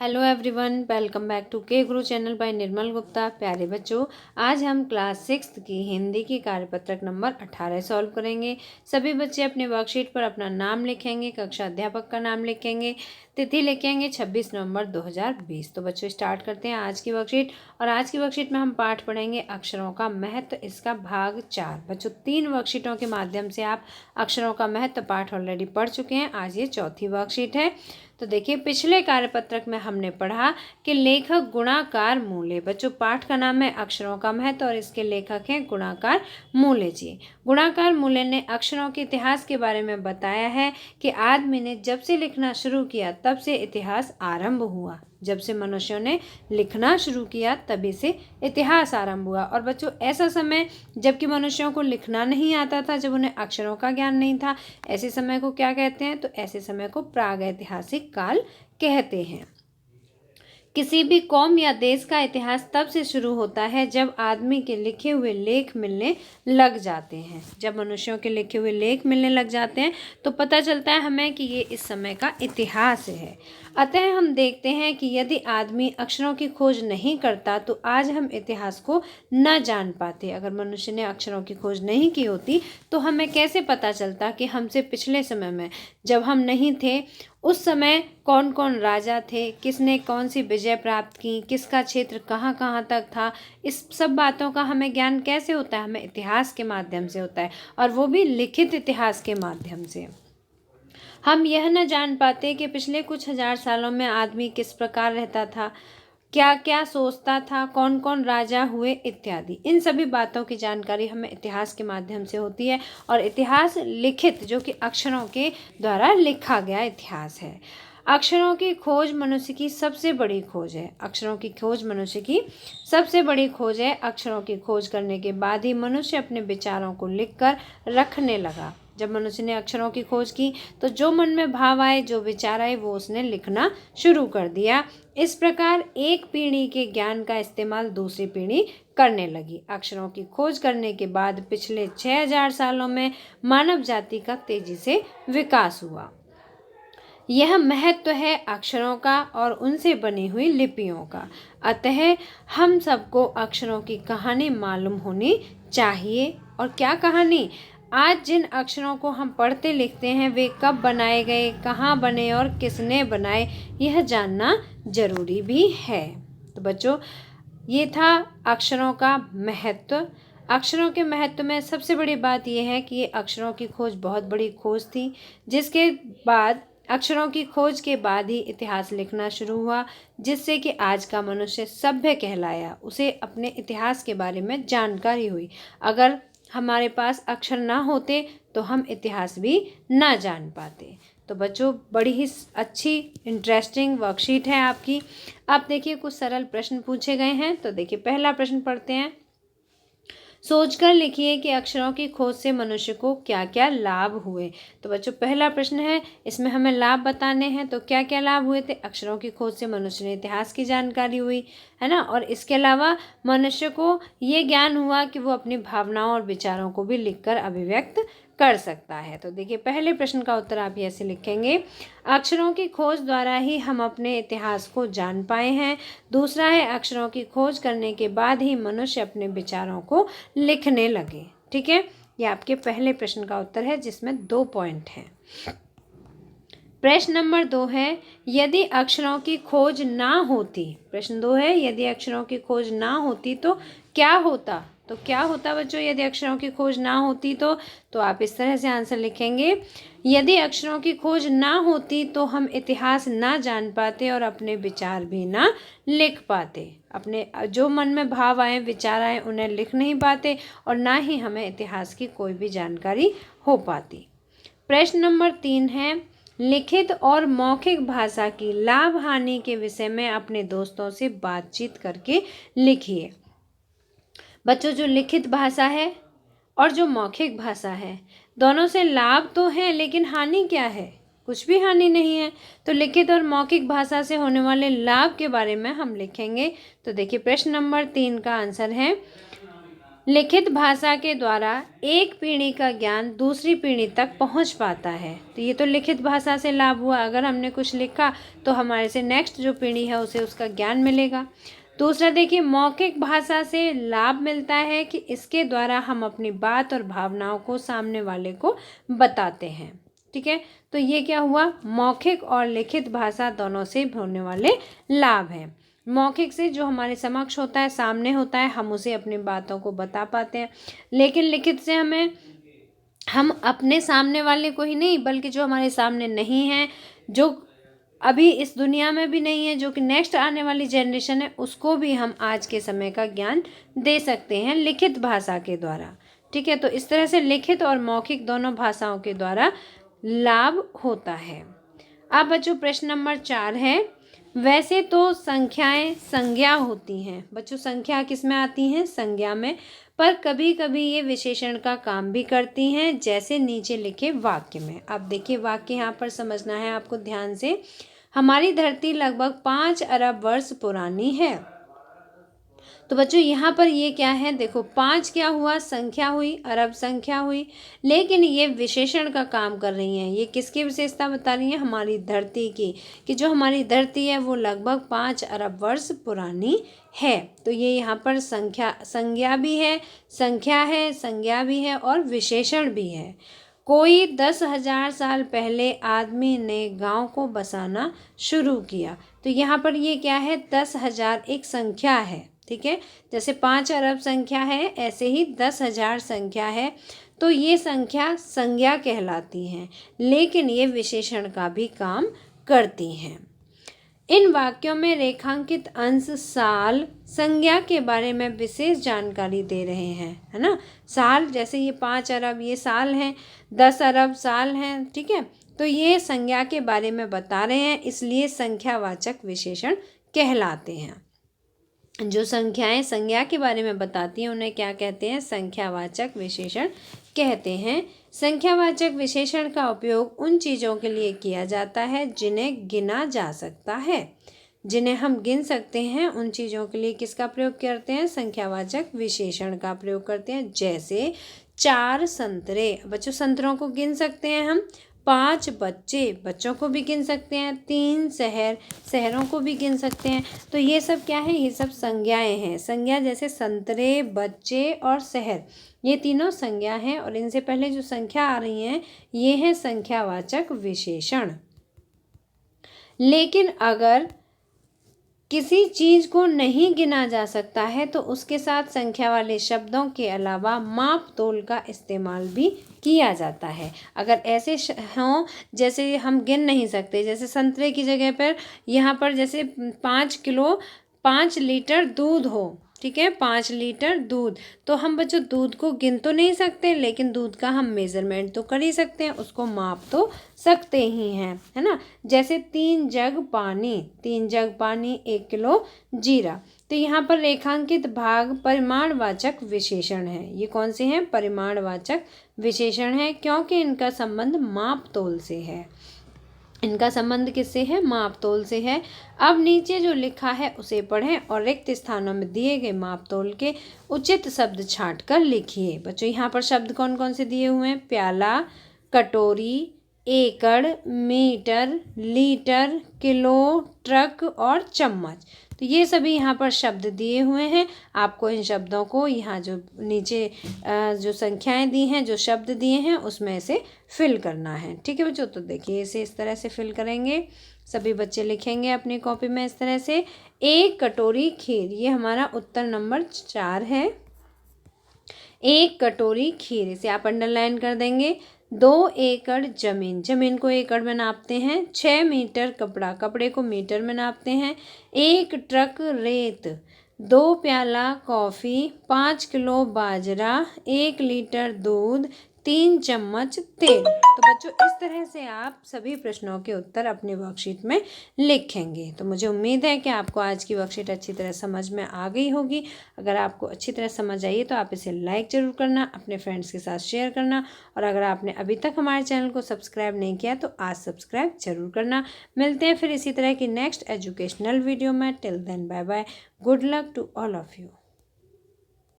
Hello everyone, welcome back to K Guru channel bye निर्मल गुप्ता। प्यारे बच्चों, आज हम क्लास 6 की हिंदी की कार्यपत्रक नंबर 18 सॉल्व करेंगे। सभी बच्चे अपने वर्कशीट पर अपना नाम लिखेंगे, कक्षा अध्यापक का नाम लिखेंगे, तिथि लिखेंगे 26 नवंबर 2020। तो बच्चों स्टार्ट करते हैं आज की वर्कशीट। और आज की वर्कशीट में हम पाठ पढ़ेंगे अक्षरों का महत्व, इसका भाग 4। बच्चों 3 वर्कशीटों के माध्यम से आप अक्षरों का महत्व पाठ ऑलरेडी पढ़ चुके हैं। आज ये चौथी वर्कशीट है। तो देखिए, पिछले कार्यपत्रक में हमने पढ़ा कि लेखक गुणाकार मूल्य। बच्चों पाठ का नाम है अक्षरों का महत्व और इसके लेखक हैं गुणाकार मूल्य जी। गुणाकार मूल्य ने अक्षरों के इतिहास के बारे में बताया है कि आदमी ने जब से लिखना शुरू किया तब से इतिहास आरंभ हुआ। जब से मनुष्यों ने लिखना शुरू किया तभी से इतिहास आरंभ हुआ। और बच्चों ऐसा समय जबकि मनुष्यों को लिखना नहीं आता था, जब उन्हें अक्षरों का ज्ञान नहीं था, ऐसे समय को क्या कहते हैं? तो ऐसे समय को प्रागैतिहासिक काल कहते हैं। किसी भी कौम या देश का इतिहास तब से शुरू होता है जब आदमी के लिखे हुए लेख मिलने लग जाते हैं। जब मनुष्यों के लिखे हुए लेख मिलने लग जाते हैं तो पता चलता है हमें कि ये इस समय का इतिहास है। अतः हम देखते हैं कि यदि आदमी अक्षरों की खोज नहीं करता तो आज हम इतिहास को न जान पाते। अगर मनुष्य ने अक्षरों की खोज नहीं की होती तो हमें कैसे पता चलता कि हमसे पिछले समय में, जब हम नहीं थे, उस समय कौन कौन राजा थे, किसने कौन सी विजय प्राप्त की, किसका क्षेत्र कहाँ कहाँ तक था। इस सब बातों का हमें ज्ञान कैसे होता है? हमें इतिहास के माध्यम से होता है, और वो भी लिखित इतिहास के माध्यम से। हम यह न जान पाते कि पिछले कुछ हजार सालों में आदमी किस प्रकार रहता था, क्या क्या सोचता था, कौन कौन राजा हुए इत्यादि। इन सभी बातों की जानकारी हमें इतिहास के माध्यम से होती है। और इतिहास लिखित, जो कि अक्षरों के द्वारा लिखा गया इतिहास है। अक्षरों की खोज मनुष्य की सबसे बड़ी खोज है। अक्षरों की खोज मनुष्य की सबसे बड़ी खोज है। अक्षरों की खोज करने के बाद ही मनुष्य अपने विचारों को लिखकर रखने लगा। जब मनुष्य ने अक्षरों की खोज की तो जो मन में भाव आए, जो विचार आए, वो उसने लिखना शुरू कर दिया। इस प्रकार एक पीढ़ी के ज्ञान का इस्तेमाल दूसरी पीढ़ी करने लगी। अक्षरों की खोज करने के बाद पिछले 6000 सालों में मानव जाति का तेजी से विकास हुआ। यह महत्व है अक्षरों का और उनसे बनी हुई लिपियों का। अतः हम सबको अक्षरों की कहानी मालूम होनी चाहिए। और क्या कहानी? आज जिन अक्षरों को हम पढ़ते लिखते हैं वे कब बनाए गए, कहाँ बने और किसने बनाए, यह जानना जरूरी भी है। तो बच्चों, ये था अक्षरों का महत्व। अक्षरों के महत्व में सबसे बड़ी बात यह है कि ये अक्षरों की खोज बहुत बड़ी खोज थी, जिसके बाद अक्षरों की खोज के बाद ही इतिहास लिखना शुरू हुआ, जिससे कि आज का मनुष्य सभ्य कहलाया। उसे अपने इतिहास के बारे में जानकारी हुई। अगर हमारे पास अक्षर ना होते तो हम इतिहास भी ना जान पाते। तो बच्चों, बड़ी ही अच्छी इंटरेस्टिंग वर्कशीट है आपकी। अब देखिए, कुछ सरल प्रश्न पूछे गए हैं। तो देखिए, पहला प्रश्न पढ़ते हैं। सोचकर लिखिए कि अक्षरों की खोज से मनुष्य को क्या क्या लाभ हुए। तो बच्चों, पहला प्रश्न है, इसमें हमें लाभ बताने हैं। तो क्या क्या लाभ हुए थे? अक्षरों की खोज से मनुष्य ने इतिहास की जानकारी हुई, है ना। और इसके अलावा मनुष्य को ये ज्ञान हुआ कि वो अपनी भावनाओं और विचारों को भी लिखकर अभिव्यक्त कर सकता है। तो देखिए, पहले प्रश्न का उत्तर आप ऐसे लिखेंगे, अक्षरों की खोज द्वारा ही हम अपने इतिहास को जान पाए हैं। दूसरा है, अक्षरों की खोज करने के बाद ही मनुष्य अपने विचारों को लिखने लगे। ठीक है, ये आपके पहले प्रश्न का उत्तर है, जिसमें 2 पॉइंट हैं। प्रश्न नंबर 2 है, यदि अक्षरों की खोज ना होती। प्रश्न 2 है, यदि अक्षरों की खोज ना होती तो क्या होता? तो क्या होता बच्चों यदि अक्षरों की खोज ना होती? तो आप इस तरह से आंसर लिखेंगे, यदि अक्षरों की खोज ना होती तो हम इतिहास ना जान पाते और अपने विचार भी ना लिख पाते। अपने जो मन में भाव आए, विचार आए, उन्हें लिख नहीं पाते और ना ही हमें इतिहास की कोई भी जानकारी हो पाती। प्रश्न नंबर 3 है, लिखित और मौखिक भाषा की लाभ हानि के विषय में अपने दोस्तों से बातचीत करके लिखिए। बच्चों, जो लिखित भाषा है और जो मौखिक भाषा है, दोनों से लाभ तो है, लेकिन हानि क्या है? कुछ भी हानि नहीं है। तो लिखित और मौखिक भाषा से होने वाले लाभ के बारे में हम लिखेंगे। तो देखिए, प्रश्न नंबर 3 का आंसर है, लिखित भाषा के द्वारा एक पीढ़ी का ज्ञान दूसरी पीढ़ी तक पहुंच पाता है। तो ये तो लिखित भाषा से लाभ हुआ, अगर हमने कुछ लिखा तो हमारे से नेक्स्ट जो पीढ़ी है उसे उसका ज्ञान मिलेगा। दूसरा देखिए, मौखिक भाषा से लाभ मिलता है कि इसके द्वारा हम अपनी बात और भावनाओं को सामने वाले को बताते हैं। ठीक है, तो ये क्या हुआ, मौखिक और लिखित भाषा दोनों से होने वाले लाभ हैं। मौखिक से जो हमारे समक्ष होता है, सामने होता है, हम उसे अपनी बातों को बता पाते हैं। लेकिन लिखित से हम अपने सामने वाले को ही नहीं, बल्कि जो हमारे सामने नहीं है, जो अभी इस दुनिया में भी नहीं है, जो कि नेक्स्ट आने वाली जनरेशन है, उसको भी हम आज के समय का ज्ञान दे सकते हैं लिखित भाषा के द्वारा। ठीक है, तो इस तरह से लिखित और मौखिक दोनों भाषाओं के द्वारा लाभ होता है। अब बच्चों प्रश्न नंबर 4 है, वैसे तो संख्याएं संज्ञा होती हैं। बच्चों संख्या किस में आती हैं, संज्ञा में, पर कभी कभी ये विशेषण का काम भी करती हैं, जैसे नीचे लिखे वाक्य में। अब देखिए वाक्य यहाँ पर समझना है आपको ध्यान से। हमारी धरती लगभग 5 अरब वर्ष पुरानी है। तो बच्चों यहाँ पर ये क्या है, देखो 5 क्या हुआ, संख्या हुई, अरब संख्या हुई, लेकिन ये विशेषण का काम कर रही हैं। ये किसकी विशेषता बता रही हैं, हमारी धरती की, कि जो हमारी धरती है वो लगभग 5 अरब वर्ष पुरानी है। तो ये यहाँ पर संज्ञा भी है, संख्या है, संज्ञा भी है और विशेषण भी है। कोई 10,000 साल पहले आदमी ने गांव को बसाना शुरू किया। तो यहाँ पर ये क्या है, 10,000 एक संख्या है। ठीक है, जैसे 5 अरब संख्या है, ऐसे ही 10,000 संख्या है। तो ये संख्या संज्ञा कहलाती हैं, लेकिन ये विशेषण का भी काम करती हैं। इन वाक्यों में रेखांकित अंश साल संज्ञा के बारे में विशेष जानकारी दे रहे हैं, है ना। साल, जैसे ये 5 अरब ये साल हैं, 10 अरब साल हैं। ठीक है, तो ये संज्ञा के बारे में बता रहे हैं, इसलिए संख्यावाचक विशेषण कहलाते हैं। जो संख्याएं संज्ञा के बारे में बताती हैं उन्हें क्या कहते हैं, संख्यावाचक विशेषण कहते हैं। संख्यावाचक विशेषण का उपयोग उन चीज़ों के लिए किया जाता है जिन्हें गिना जा सकता है। जिन्हें हम गिन सकते हैं उन चीज़ों के लिए किसका प्रयोग करते हैं, संख्यावाचक विशेषण का प्रयोग करते हैं। जैसे 4 संतरे, बच्चों संतरों को गिन सकते हैं हम। 5 बच्चे, बच्चों को भी गिन सकते हैं। 3 शहर, शहरों को भी गिन सकते हैं। तो ये सब क्या है, ये सब संज्ञाएं हैं। संज्ञा जैसे संतरे, बच्चे और शहर, ये तीनों संज्ञा हैं, और इनसे पहले जो संख्या आ रही हैं ये है संख्यावाचक विशेषण। लेकिन अगर किसी चीज़ को नहीं गिना जा सकता है तो उसके साथ संख्या वाले शब्दों के अलावा माप तोल का इस्तेमाल भी किया जाता है। अगर ऐसे हों जैसे हम गिन नहीं सकते, जैसे संतरे की जगह पर यहाँ पर जैसे 5 लीटर दूध हो, ठीक है, 5 लीटर दूध, तो हम बच्चों दूध को गिन तो नहीं सकते, लेकिन दूध का हम मेज़रमेंट तो कर ही सकते हैं, उसको माप तो सकते ही हैं, है ना। जैसे 3 जग पानी, 3 जग पानी, 1 किलो जीरा। तो यहाँ पर रेखांकित भाग परिमाणवाचक विशेषण है। ये कौन से हैं, परिमाणवाचक विशेषण है, क्योंकि इनका संबंध माप तोल से है। इनका संबंध किससे है, माप तोल से है। अब नीचे जो लिखा है उसे पढ़ें और रिक्त स्थानों में दिए गए माप तोल के उचित शब्द छांट कर लिखिए। बच्चों यहाँ पर शब्द कौन कौन से दिए हुए हैं, प्याला, कटोरी, एकड़, मीटर, लीटर, किलो, ट्रक और चम्मच। तो ये सभी यहाँ पर शब्द दिए हुए हैं। आपको इन शब्दों को यहाँ जो नीचे जो संख्याएं दी हैं, जो शब्द दिए हैं, उसमें से फिल करना है। ठीक है बच्चों, तो देखिए इसे इस तरह से फिल करेंगे। सभी बच्चे लिखेंगे अपनी कॉपी में इस तरह से। 1 कटोरी खीर, ये हमारा उत्तर नंबर 4 है। 1 कटोरी खीर, इसे आप अंडरलाइन कर देंगे। 2 एकड़ जमीन, जमीन को एकड़ में नापते हैं। 6 मीटर कपड़ा, कपड़े को मीटर में नापते हैं। 1 ट्रक रेत, 2 प्याला कॉफ़ी, 5 किलो बाजरा, 1 लीटर दूध, 3 चम्मच तेल। तो बच्चों इस तरह से आप सभी प्रश्नों के उत्तर अपनी वर्कशीट में लिखेंगे। तो मुझे उम्मीद है कि आपको आज की वर्कशीट अच्छी तरह समझ में आ गई होगी। अगर आपको अच्छी तरह समझ आई तो आप इसे लाइक ज़रूर करना, अपने फ्रेंड्स के साथ शेयर करना, और अगर आपने अभी तक हमारे चैनल को सब्सक्राइब नहीं किया तो आज सब्सक्राइब जरूर करना। मिलते हैं फिर इसी तरह की नेक्स्ट एजुकेशनल वीडियो में। Till then bye bye, good luck to all of you.